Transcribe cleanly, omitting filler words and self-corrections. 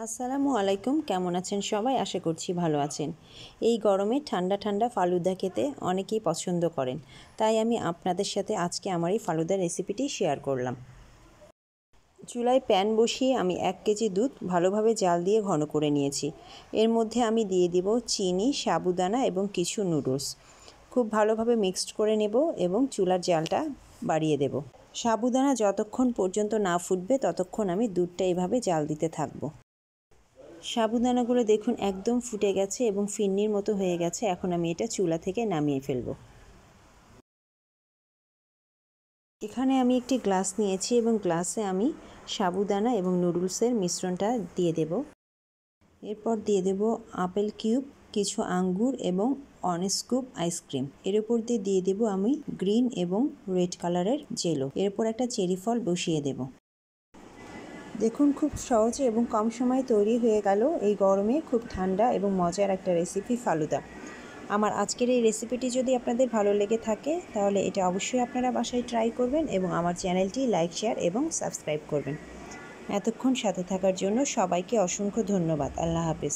আসসালামু আলাইকুম, কেমন আছেন সবাই? আশা করছি ভালো আছেন। এই গরমে ঠান্ডা ঠান্ডা ফালুদা খেতে অনেকেই পছন্দ করেন, তাই আমি আপনাদের সাথে আজকে আমার এই ফালুদার রেসিপিটি শেয়ার করলাম। চুলায় প্যান বসিয়ে আমি 1 কেজি দুধ ভালোভাবে জাল দিয়ে ঘন করে নিয়েছি। এর মধ্যে আমি দিয়ে দিব চিনি, সাবুদানা এবং কিছু নুডলস। খুব ভালোভাবে মিক্সড করে নেব এবং চুলার জালটা বাড়িয়ে দেব। সাবুদানা যতক্ষণ পর্যন্ত না ফুটবে ততক্ষণ আমি দুধটা এভাবে জাল দিতে থাকবো। সাবুদানাগুলো দেখুন একদম ফুটে গেছে এবং ফিরনির মতো হয়ে গেছে। এখন আমি এটা চুলা থেকে নামিয়ে ফেলব। এখানে আমি একটি গ্লাস নিয়েছি এবং গ্লাসে আমি সাবুদানা এবং নুডলসের মিশ্রণটা দিয়ে দেব। এরপর দিয়ে দেব আপেল কিউব, কিছু আঙ্গুর এবং অরেঞ্জ স্কুপ আইসক্রিম। এর উপর দিয়ে দেব আমি গ্রিন এবং রেড কালারের জেলো। এরপর একটা চেরি ফল বসিয়ে দেব। দেখুন খুব সহজে এবং কম সময়ে তৈরি হয়ে গেল এই গরমে খুব ঠান্ডা এবং মজার একটা রেসিপি ফালুদা। আমার আজকের এই রেসিপিটি যদি আপনাদের ভালো লেগে থাকে তাহলে এটা অবশ্যই আপনারা বাসায় ট্রাই করবেন এবং আমার চ্যানেলটি লাইক, শেয়ার এবং সাবস্ক্রাইব করবেন। এতক্ষণ সাথে থাকার জন্য সবাইকে অসংখ্য ধন্যবাদ। আল্লাহ হাফেজ।